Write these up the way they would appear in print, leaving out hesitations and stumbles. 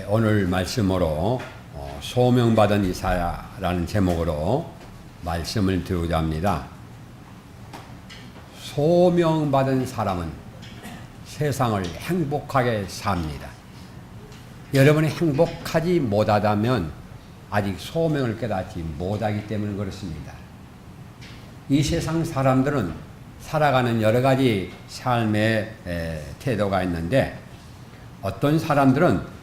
오늘 말씀으로 소명받은 이사야라는 제목으로 말씀을 드리고자 합니다. 소명받은 사람은 세상을 행복하게 삽니다. 여러분이 행복하지 못하다면 아직 소명을 깨닫지 못하기 때문에 그렇습니다. 이 세상 사람들은 살아가는 여러 가지 삶의 태도가 있는데, 어떤 사람들은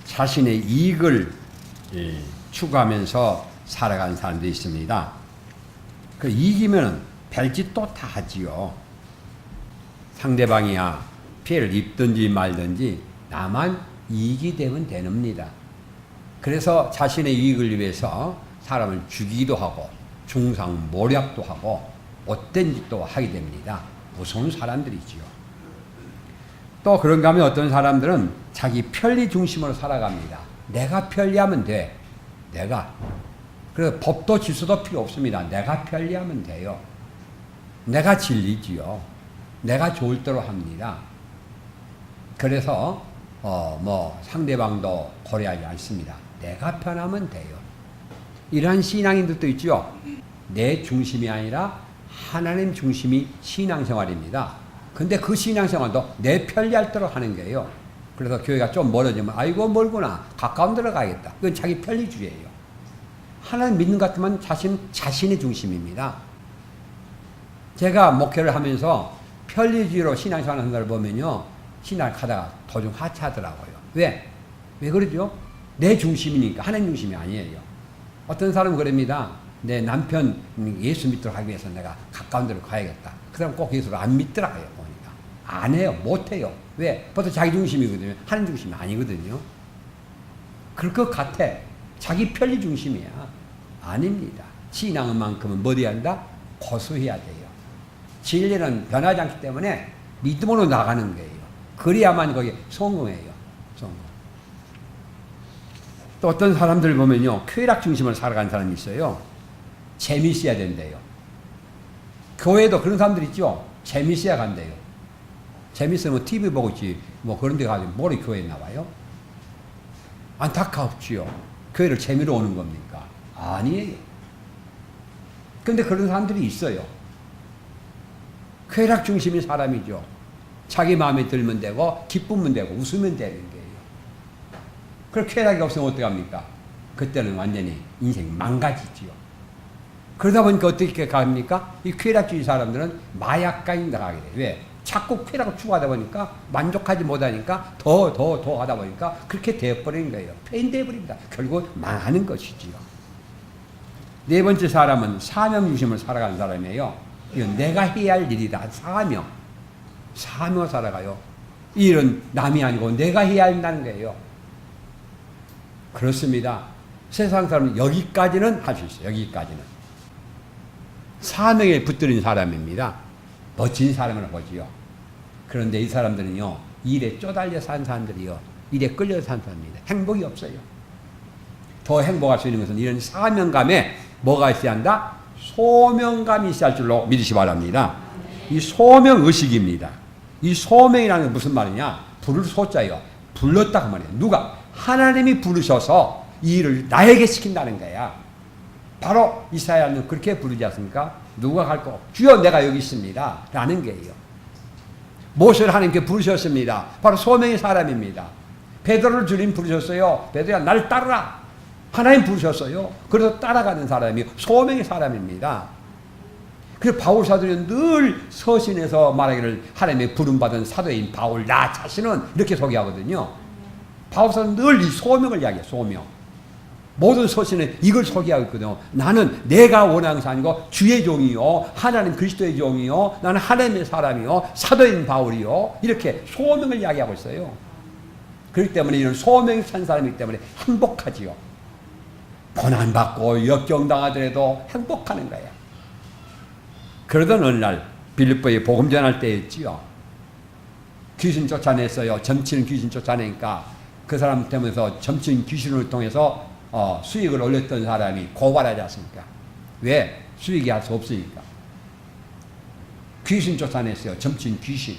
자신의 이익을 추구하면서 살아가는 사람도 있습니다. 그 이기면 별짓도 다 하지요. 상대방이야 피해를 입든지 말든지 나만 이익이 되면 되는입니다. 그래서 자신의 이익을 위해서 사람을 죽이기도 하고 중상모략도 하고 못된 짓도 하게 됩니다. 무서운 사람들이지요. 또 그런가 하면 어떤 사람들은 자기 편리 중심으로 살아갑니다. 내가 편리하면 돼. 내가. 그래서 법도 질서도 필요 없습니다. 내가 편리하면 돼요. 내가 진리지요. 내가 좋을 대로 합니다. 그래서 상대방도 고려하지 않습니다. 내가 편하면 돼요. 이러한 신앙인들도 있죠. 내 중심이 아니라 하나님 중심이 신앙생활입니다. 근데 그 신앙생활도 내 편리할 대로 하는 거예요. 그래서 교회가 좀 멀어지면 아이고 멀구나, 가까운 데로 가야겠다. 그건 자기 편리주의예요. 하나님 믿는 것 같으면 자신의 중심입니다. 제가 목회를 하면서 편리주의로 신앙생활 하는 걸 보면요, 신앙을 하다가 도중 하차하더라고요. 왜? 왜 그러죠? 내 중심이니까. 하나님 중심이 아니에요. 어떤 사람은 그럽니다. 내 남편 예수 믿도록 하기 위해서 내가 가까운 데로 가야겠다. 그 사람 꼭 예수를 안 믿더라고요. 보니까 안 해요. 못 해요. 왜? 보통 자기 중심이거든요. 하나님 중심이 아니거든요. 그럴 것 같아. 자기 편리 중심이야. 아닙니다. 신앙만큼은 뭐 해야 한다? 고수해야 돼요. 진리는 변하지 않기 때문에 믿음으로 나가는 거예요. 그래야만 거기 성공해요. 성공. 또 어떤 사람들 보면요, 쾌락 중심으로 살아가는 사람이 있어요. 재미있어야 된대요. 교회도 그런 사람들 있죠. 재미있어야 간대요. 재미있으면 TV 보고 있지 뭐 그런 데 가서 뭐리 교회에 나와요? 안타깝지요. 교회를 재미로 오는 겁니까? 아니에요. 근데 그런 사람들이 있어요. 쾌락 중심인 사람이죠. 자기 마음에 들면 되고 기쁘면 되고 웃으면 되는 거예요. 그럼 쾌락이 없으면 어떡합니까? 그때는 완전히 인생이 망가지지요. 그러다 보니까 어떻게 갑니까? 이 쾌락주의 사람들은 마약까지 나가게 돼요. 왜? 자꾸 쾌락을 추구하다 보니까 만족하지 못하니까 더 하다 보니까 그렇게 되어버리는 거예요. 폐인되어버립니다. 결국 망하는 것이지요. 네 번째 사람은 사명 중심으로 살아가는 사람이에요. 이건 내가 해야 할 일이다. 사명을 살아가요. 이 일은 남이 아니고 내가 해야 한다는 거예요. 그렇습니다. 세상 사람은 여기까지는 할 수 있어요. 여기까지는. 사명에 붙들린 사람입니다. 멋진 사람을 보지요. 그런데 이 사람들은요, 일에 쪼달려 산 사람들이요, 일에 끌려 산 사람입니다. 행복이 없어요. 더 행복할 수 있는 것은 이런 사명감에 뭐가 있어야 한다? 소명감이 있어야 할 줄로 믿으시 바랍니다. 이 소명의식입니다. 이 소명이라는 게 무슨 말이냐? 부를 소자요. 불렀다 그 말이에요. 누가? 하나님이 부르셔서 이 일을 나에게 시킨다는 거야. 바로 이사야는 그렇게 부르지 않습니까? 누가 갈 거? 주여 내가 여기 있습니다. 라는 거예요. 모세를 하나님께 부르셨습니다. 바로 소명의 사람입니다. 베드로를 주님 부르셨어요. 베드로야 날 따르라. 하나님 부르셨어요. 그래서 따라가는 사람이 소명의 사람입니다. 그래서 바울 사도는 늘 서신에서 말하기를 하나님의 부름받은 사도인 바울 나 자신은 이렇게 소개하거든요. 바울 사도는 늘 이 소명을 이야기해요. 소명. 모든 서신에 이걸 소개하고 있거든요. 나는 내가 원하는 것이 아니고 주의 종이요, 하나님 그리스도의 종이요, 나는 하나님의 사람이요, 사도인 바울이요, 이렇게 소명을 이야기하고 있어요. 그렇기 때문에 이런 소명이 찬 사람이기 때문에 행복하지요. 고난받고 역경당하더라도 행복하는 거야. 그러던 어느 날 빌립보에 복음 전할 때였지요. 귀신 쫓아냈어요. 점치는 귀신 쫓아내니까 그 사람 때문에 점치는 귀신을 통해서 수익을 올렸던 사람이 고발하지 않습니까? 왜? 수익이 할 수 없으니까. 귀신 쫓아냈어요. 점친 귀신.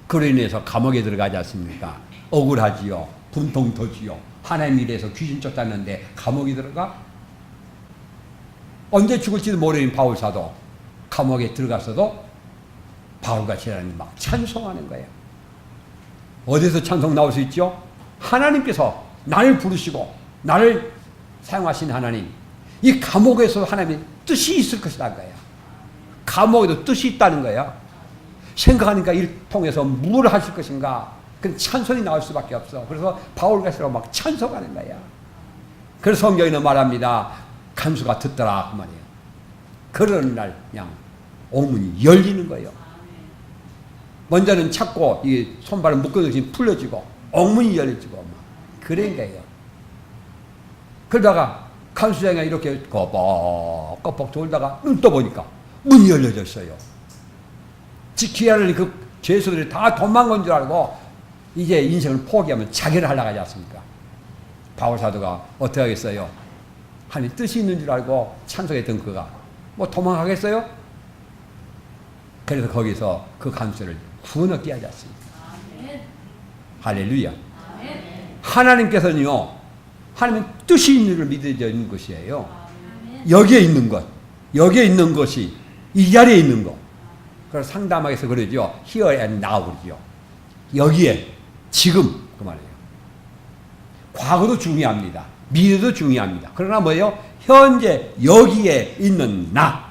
그로 인해서 감옥에 들어가지 않습니까? 억울하지요. 분통 터지요. 하나님 일에서 귀신 쫓았는데 감옥에 들어가? 언제 죽을지도 모르는 바울사도 감옥에 들어갔어도 바울같이 하나님 막 찬송하는 거예요. 어디서 찬송 나올 수 있죠? 하나님께서 나를 부르시고 나를 사용하신 하나님, 이 감옥에서 하나님의 뜻이 있을 것이라는 거야. 감옥에도 뜻이 있다는 거야. 생각하니까 이를 통해서 뭘 하실 것인가? 그 찬송이 나올 수밖에 없어. 그래서 바울같이라고 막 찬송하는 거야. 그래서 성경에는 말합니다. 간수가 듣더라 그 말이에요. 그런 날 그냥 옥문이 열리는 거예요. 먼저는 찾고 이 손발을 묶어놓으면 풀려지고 옥문이 열려지고 막 그런 거예요. 그러다가 간수장이 이렇게 꺼벅꺼벅 돌다가 눈 떠보니까 문이 열려졌어요. 지켜야 할 그 죄수들이 다 도망간 줄 알고 이제 인생을 포기하면 자결을 하려고 하지 않습니까? 바울사도가 어떻게 하겠어요? 하나님 뜻이 있는 줄 알고 찬송했던 그가 뭐 도망가겠어요? 그래서 거기서 그 간수를 구원 얻게 하지 않습니까? 할렐루야. 하나님께서는요, 하나님은 뜻이 있는 줄 믿어져 있는 것이에요. 여기에 있는 것, 여기에 있는 것이 이 자리에 있는 것. 그래서 상담하게서 그러죠. Here and now 그러죠. 여기에, 지금 그 말이에요. 과거도 중요합니다. 미래도 중요합니다. 그러나 뭐예요? 현재 여기에 있는 나.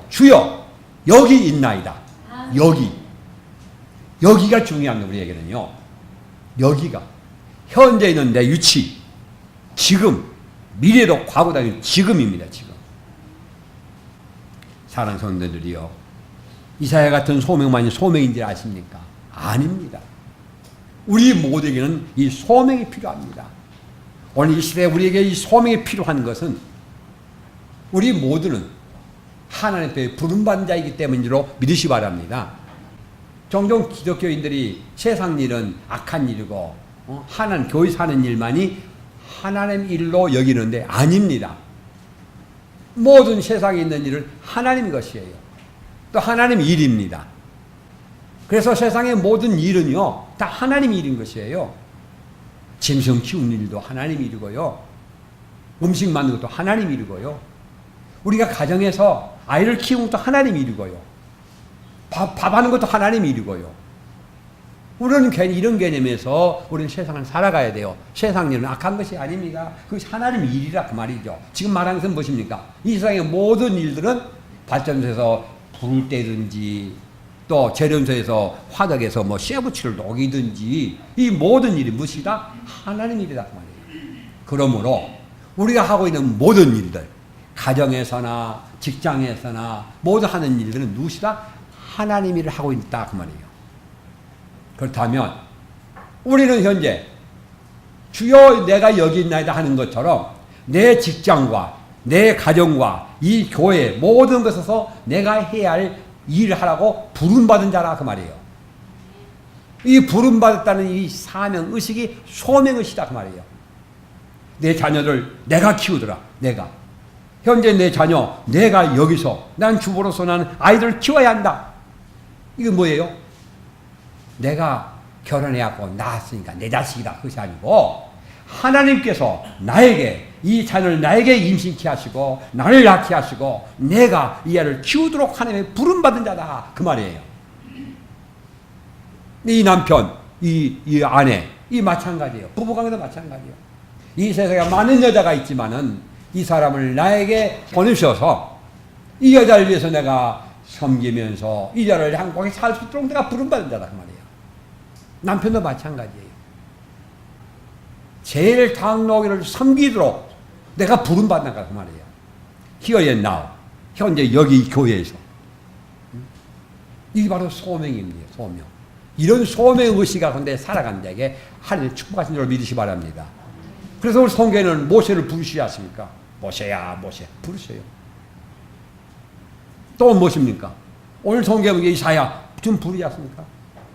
주여 여기 있나이다. 여기. 여기가 중요합니다. 우리에게는요. 여기가. 현재 있는 내 위치. 지금. 미래도 과거도 아니고 지금입니다. 지금. 사랑하는 성도들이요. 이사야 같은 소명만이 소명인지 아십니까? 아닙니다. 우리 모두에게는 이 소명이 필요합니다. 오늘 이 시대에 우리에게 이 소명이 필요한 것은 우리 모두는 하나님 앞에 부름받은 자이기 때문이로 믿으시 바랍니다. 종종 기독교인들이 세상 일은 악한 일이고 하나님 교회 사는 일만이 하나님 일로 여기는데 아닙니다. 모든 세상에 있는 일은 하나님 것이에요. 또 하나님 일입니다. 그래서 세상의 모든 일은요 다 하나님 일인 것이에요. 짐승 키우는 일도 하나님 일이고요. 음식 만드는 것도 하나님 일이고요. 우리가 가정에서 아이를 키우는 것도 하나님 일이고요. 밥하는 것도 하나님 일이고요. 우리는 괜히 이런 개념에서 우리는 세상을 살아가야 돼요. 세상 일은 악한 것이 아닙니다. 그것이 하나님 일이라 그 말이죠. 지금 말하는 것은 무엇입니까? 이 세상의 모든 일들은 발전소에서 불을 떼든지 또 재련소에서 화덕에서 뭐 쇠붙이를 녹이든지 이 모든 일이 무엇이다? 하나님 일이다 그 말이에요. 그러므로 우리가 하고 있는 모든 일들 가정에서나 직장에서나 모두 하는 일들은 무엇이다? 하나님 일을 하고 있다 그 말이에요. 그렇다면 우리는 현재 주여 내가 여기 있나이다 하는 것처럼 내 직장과 내 가정과 이 교회 모든 것에서 내가 해야 할 일을 하라고 부름받은 자라 그 말이에요. 이 부름받았다는 이 사명 의식이 소명 의식이다 그 말이에요. 내 자녀를 내가 키우더라. 내가 현재 내 자녀 내가 여기서 난 주부로서 나는 아이들을 키워야 한다. 이게 뭐예요? 내가 결혼해갖고 낳았으니까 내 자식이다. 그것이 아니고 하나님께서 나에게 이 자녀를 나에게 임신케 하시고 나를 낳게 하시고 내가 이 아이를 키우도록 하나님의 부름받은 자다. 그 말이에요. 이 남편, 이 아내, 이 마찬가지예요. 부부관계도 마찬가지예요. 이 세상에 많은 여자가 있지만은 이 사람을 나에게 보내셔서 이 여자를 위해서 내가 섬기면서 이 여자를 행복하게 살 수 있도록 내가 부름받은 자다. 그 말이에요. 남편도 마찬가지예요. 제일 장로교를 섬기도록 내가 부름받는가 그 말이에요. Here and now. 현재 여기 교회에서. 이게 바로 소명입니다. 소명. 이런 소명 의식 가운데 살아간 자에게 하나님 축복하신 줄 믿으시 바랍니다. 그래서 우리 성경에는 모세를 부르시지 않습니까? 모세야 모세 부르셔요. 또 무엇입니까? 오늘 성경에 이사야 좀 부르지 않습니까?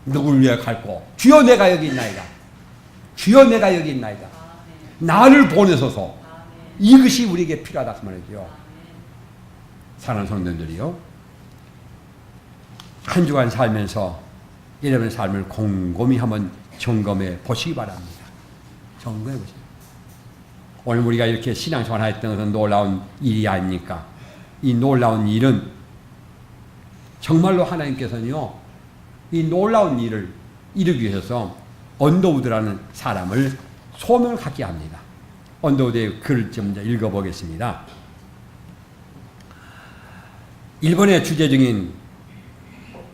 누구를 위해 갈고 주여 내가 여기 있나이다. 주여 내가 여기 있나이다. 나를 보내소서. 이것이 우리에게 필요하다 그 말이죠. 사랑하는 성도들이요. 한 주간 살면서 여러분의 삶을 곰곰이 한번 점검해 보시기 바랍니다. 점검해 보세요. 오늘 우리가 이렇게 신앙생활 했던 것은 놀라운 일이 아닙니까? 이 놀라운 일은 정말로 하나님께서는요, 이 놀라운 일을 이루기 위해서 언더우드라는 사람을 소명을 갖게 합니다. 언더우드의 글을 좀 읽어보겠습니다. 일본의 주재중인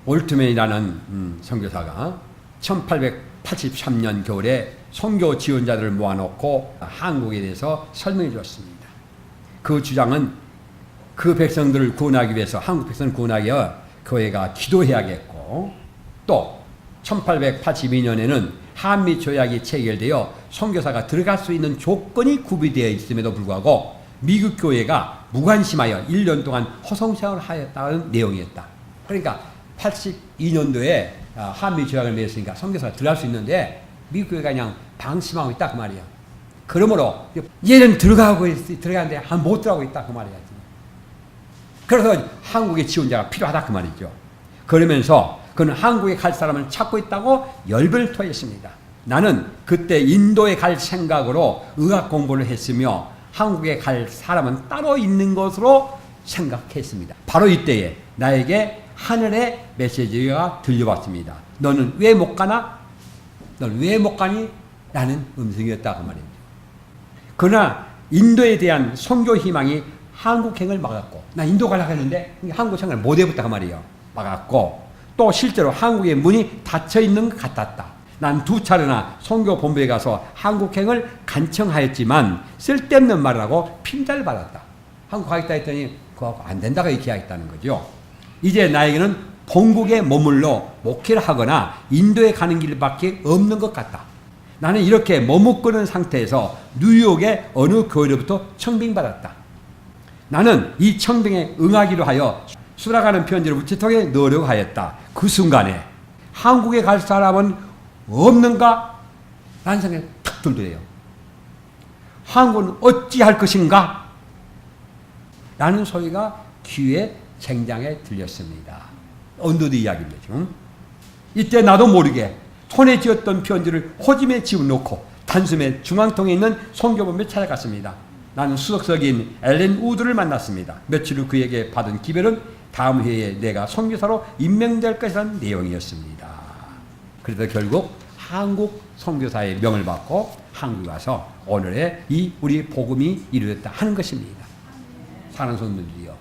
올트맨이라는 선교사가 1883년 겨울에 선교 지원자들을 모아놓고 한국에 대해서 설명해 주었습니다. 그 주장은 그 백성들을 구원하기 위해서, 한국 백성을 구원하기 위해 교회가 기도해야겠고, 또 1882년에는 한미 조약이 체결되어 선교사가 들어갈 수 있는 조건이 구비되어 있음에도 불구하고 미국 교회가 무관심하여 1년 동안 허송세월을 하였다는 내용이었다. 그러니까 82년도에 한미 조약을 맺었으니까 선교사가 들어갈 수 있는데 미국 교회가 그냥 방심하고 있다 그 말이야. 그러므로 얘는 들어가는데 못 들어가고 있다 그 말이야. 그래서 한국의 지원자가 필요하다 그 말이죠. 그러면서 그는 한국에 갈 사람을 찾고 있다고 열변을 토했습니다. 나는 그때 인도에 갈 생각으로 의학 공부를 했으며 한국에 갈 사람은 따로 있는 것으로 생각했습니다. 바로 이때에 나에게 하늘의 메시지가 들려왔습니다. 너는 왜 못 가나? 너는 왜 못 가니? 라는 음성이었다 그 말입니다. 그러나 인도에 대한 선교 희망이 한국행을 막았고, 나 인도 가려고 했는데 한국 생활을 못 해봤다 그 말이에요. 막았고, 또 실제로 한국의 문이 닫혀 있는 것 같았다. 난 2차례나 선교 본부에 가서 한국행을 간청하였지만 쓸데없는 말을 하고 핀잔을 받았다. 한국 가겠다 했더니 그거 안 된다고 얘기하겠다는 거죠. 이제 나에게는 본국에 머물러 목회를 하거나 인도에 가는 길밖에 없는 것 같다. 나는 이렇게 머뭇거리는 상태에서 뉴욕의 어느 교회로부터 청빙받았다. 나는 이 청빙에 응하기로 하여 수락하는 편지를 우체통에 넣으려고 하였다. 그 순간에 한국에 갈 사람은 없는가? 라는 생각이 탁 들더래요. 한국은 어찌할 것인가? 라는 소리가 귀에 쟁장에 들렸습니다. 언더드 이야기입니다. 지금. 이때 나도 모르게 손에 쥐었던 편지를 호짐에 집어넣고 단숨에 중앙통에 있는 선교본부에 찾아갔습니다. 나는 수석석인 앨런 우드를 만났습니다. 며칠 후 그에게 받은 기별은 다음 회에 내가 선교사로 임명될 것이라는 내용이었습니다. 그래서 결국 한국 선교사의 명을 받고 한국에 와서 오늘의 이 우리 복음이 이루어졌다 하는 것입니다. 사랑하는 성도들이요,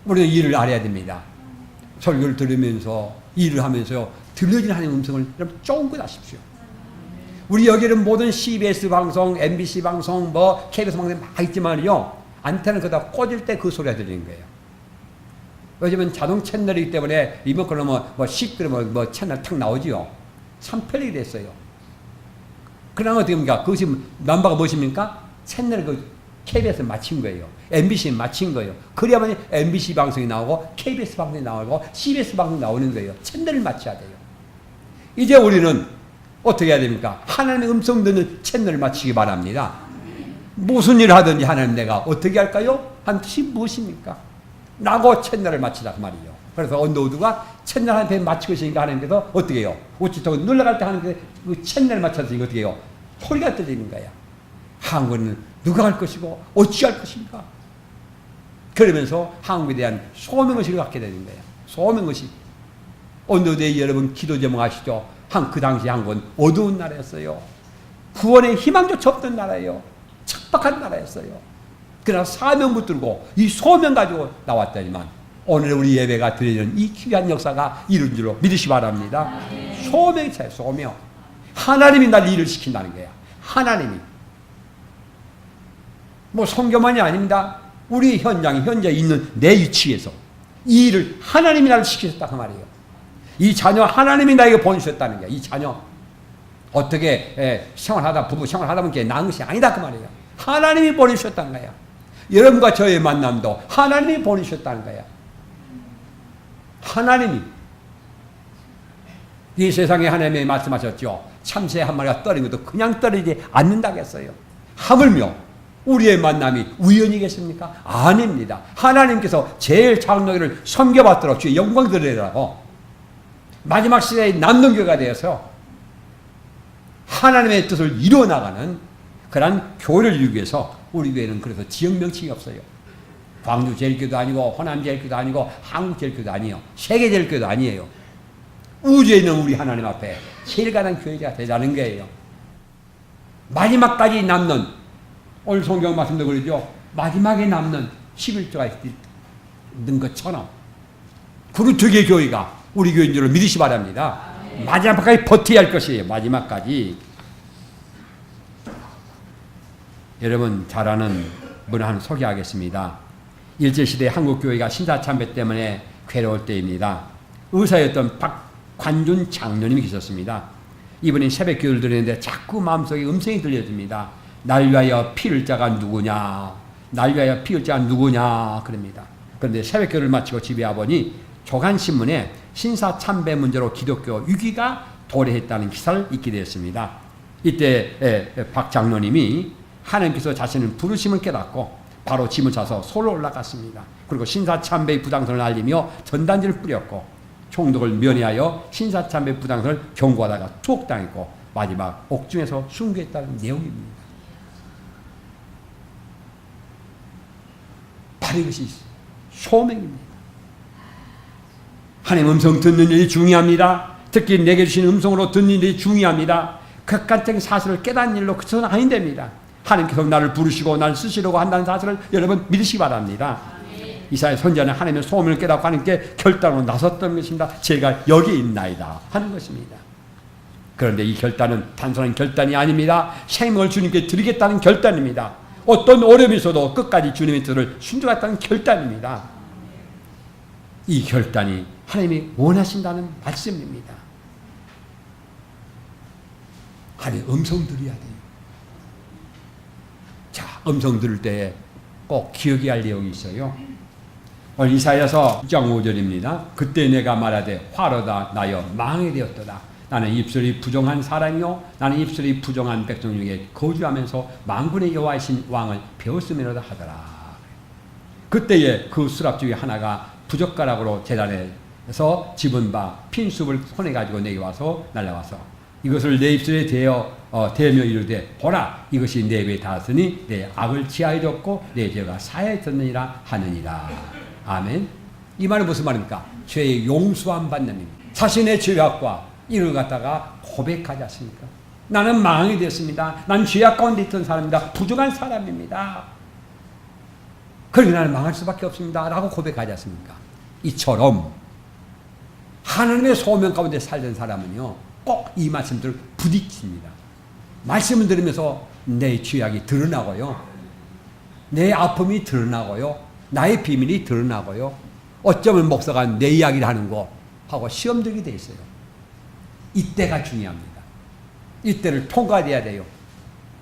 우리는 일을 알아야 됩니다. 설교를 들으면서 일을 하면서 들려진 하나님의 음성을 여러분 쫑긋 하십시오. 우리 여기는 모든 CBS 방송, MBC 방송, KBS 방송 막 있지만요, 안테나를 거기다 꽂을 때 그 소리가 들리는 거예요. 요즘은 자동 채널이기 때문에 리모컨으로 뭐 채널 탁 나오지요. 참 편하게 됐어요. 그러나 어떻게 합니까? 그것이 넘버가 무엇입니까? 채널을 KBS에 맞춘 거예요. MBC에 맞춘 거예요. 그래야만 MBC 방송이 나오고 KBS 방송이 나오고 CBS 방송이 나오는 거예요. 채널을 맞춰야 돼요. 이제 우리는 어떻게 해야 됩니까? 하나님의 음성 듣는 채널을 맞추기 바랍니다. 무슨 일을 하든지 하나님 내가 어떻게 할까요? 한 뜻이 무엇입니까? 라고 채널을 맞추자 그 말이에요. 그래서 언더우드가 채널 한테 맞추고 있으니까 하나님께서 어떻게 해요? 우체통에 눌러갈 때 하나님께서 그 채널을 맞춰서 어떻게 해요? 소리가 들리는 거야. 한국은 누가 할 것이고 어찌 할 것인가? 그러면서 한국에 대한 소명의식을 갖게 되는 거야. 소명의식. 언더우드의 여러분 기도 제목 아시죠? 그 당시 한국은 어두운 나라였어요. 구원의 희망조차 없던 나라예요. 척박한 나라였어요. 그러나 사명 붙들고 이 소명 가지고 나왔더니만 오늘 우리 예배가 드리는 이 귀한 역사가 이룬 줄로 믿으시 바랍니다. 소명이 차요. 소명. 하나님이 날 일을 시킨다는 거야. 하나님이. 뭐 성교만이 아닙니다. 우리 현재 있는 내 위치에서 이 일을 하나님이 나를 시키셨다 그 말이에요. 이 자녀 하나님이 나에게 보내주셨다는 거야. 이 자녀 어떻게 생활하다 부부 생활하다 보니까 나은 것이 아니다 그 말이에요. 하나님이 보내주셨다는 거야. 여러분과 저의 만남도 하나님이 보내주셨다는 거야. 하나님이. 이 세상에 하나님이 말씀하셨죠. 참새 한 마리가 떨어진 것도 그냥 떨어지지 않는다고 했어요. 하물며 우리의 만남이 우연이겠습니까? 아닙니다. 하나님께서 제일 작은 너희를 섬겨받도록 주의 영광 드리라고 마지막 시대에 남는 교회가 되어서 하나님의 뜻을 이루어나가는 그러한 교회를 이루기 위해서 우리 교회는 그래서 지역 명칭이 없어요. 광주 제일교도 아니고 호남 제일교도 아니고 한국 제일교도 아니에요. 세계 제일교도 아니에요. 우주에 있는 우리 하나님 앞에 제일 가난 교회가 되자는 거예요. 마지막까지 남는, 오늘 성경 말씀도 그러죠. 마지막에 남는 11조가 있는 것처럼 그루터기의 교회가 우리 교회인 줄 믿으시 바랍니다. 마지막까지 버텨야 할 것이에요. 마지막까지. 여러분 잘 아는 분을 하나 소개하겠습니다. 일제시대 한국교회가 신사참배 때문에 괴로울 때입니다. 의사였던 박관준 장로님이 계셨습니다. 이분이 새벽기도를 드리는데 자꾸 마음속에 음성이 들려집니다. 날 위하여 피를 자가 누구냐, 날 위하여 피를 자가 누구냐 그럽니다. 그런데 새벽기도를 마치고 집에 와보니 조간신문에 신사참배 문제로 기독교 위기가 도래했다는 기사를 읽게 되었습니다. 이때 박 장로님이 하나님께서 자신은 부르심을 깨닫고 바로 짐을 싸서 서로 올라갔습니다. 그리고 신사참배의 부당성을 알리며 전단지를 뿌렸고 총독을 면회하여 신사참배 부당성을 경고하다가 투옥당했고 마지막 옥중에서 순교했다는 내용입니다. 바로 이것이 소명입니다. 하나님 음성 듣는 일이 중요합니다. 특히 내게 주신 음성으로 듣는 일이 중요합니다. 객관적인 사실을 깨닫는 일로 그쳐서는 아닌됩니다. 하나님께서 나를 부르시고 나를 쓰시려고 한다는 사실을 여러분 믿으시기 바랍니다. 이사야 선지자는 하나님의 소명을 깨닫고 하나님께 결단으로 나섰던 것입니다. 제가 여기 있나이다 하는 것입니다. 그런데 이 결단은 단순한 결단이 아닙니다. 생명을 주님께 드리겠다는 결단입니다. 어떤 어려움이 있어도 끝까지 주님의 뜻을 순종하겠다는 결단입니다. 이 결단이 하나님이 원하신다는 말씀입니다. 하나님 음성 들어야 돼요. 자, 음성 들을 때 꼭 기억해야 할 내용이 있어요. 오늘 이사야서 6장 5절입니다. 그때 내가 말하되 화로다 나여 망하게 되었도다. 나는 입술이 부정한 사람이요 나는 입술이 부정한 백성 중에 거주하면서 만군의 여호와이신 왕을 배웠음이로다 하더라. 그때에 그 수랍 중에 하나가 부젓가락으로 제단에서 집은 바 핀숲을 손에 가지고 내게 와서 날라와서 이것을 내 입술에 대며 이르되 보라 이것이 내 입에 닿았으니 내 악을 지하여졌고 내 죄가 사하여졌느니라 하느니라. 아멘. 이 말은 무슨 말입니까? 죄의 용서함 받는 입니다. 자신의 죄악과 이를 갖다가 고백하지 않습니까? 나는 망하게 됐습니다. 난 죄악 가운데 있던 사람입니다. 부족한 사람입니다. 그러니 나는 망할 수밖에 없습니다. 라고 고백하지 않습니까? 이처럼 하나님의 소명 가운데 살던 사람은요 꼭 이 말씀들을 부딪힙니다. 말씀을 들으면서 내 죄악이 드러나고요. 내 아픔이 드러나고요. 나의 비밀이 드러나고요. 어쩌면 목사가 내 이야기를 하는 거 하고 시험 들게 돼 있어요. 이때가 중요합니다. 이때를 통과돼야 돼요.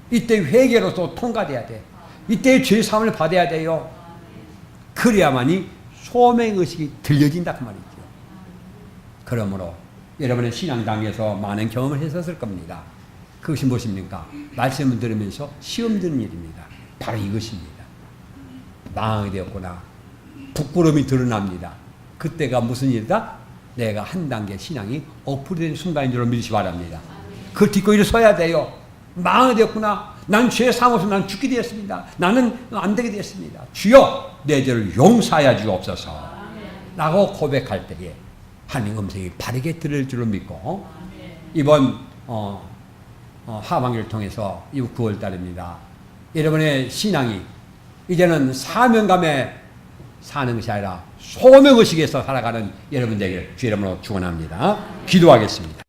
이때 회개로서 통과돼야 돼. 이때 죄사함을 받아야 돼요. 그래야만이 소명의식이 들려진다 그 말이죠. 그러므로 여러분의 신앙당에서 많은 경험을 했었을 겁니다. 그것이 무엇입니까? 말씀을 들으면서 시험 드는 일입니다. 바로 이것입니다. 망하게 되었구나. 부끄러움이 드러납니다. 그때가 무슨 일이다? 내가 한 단계 신앙이 업그레이드 된 순간인 줄 믿으시기 바랍니다. 그걸 딛고 일어서야 돼요. 망하게 되었구나. 난 죄 사모서 난 죽게 되었습니다. 나는 안 되게 되었습니다. 주여 내 죄를 용서하여 주옵소서 라고 고백할 때에 하나님 음성이 바르게 들을 줄로 믿고 이번 하반기를 통해서 이후 9월 달입니다. 여러분의 신앙이 이제는 사명감에 사는 것이 아니라 소명의식에서 살아가는 여러분 되기를 주의 이름으로 축원합니다. 기도하겠습니다.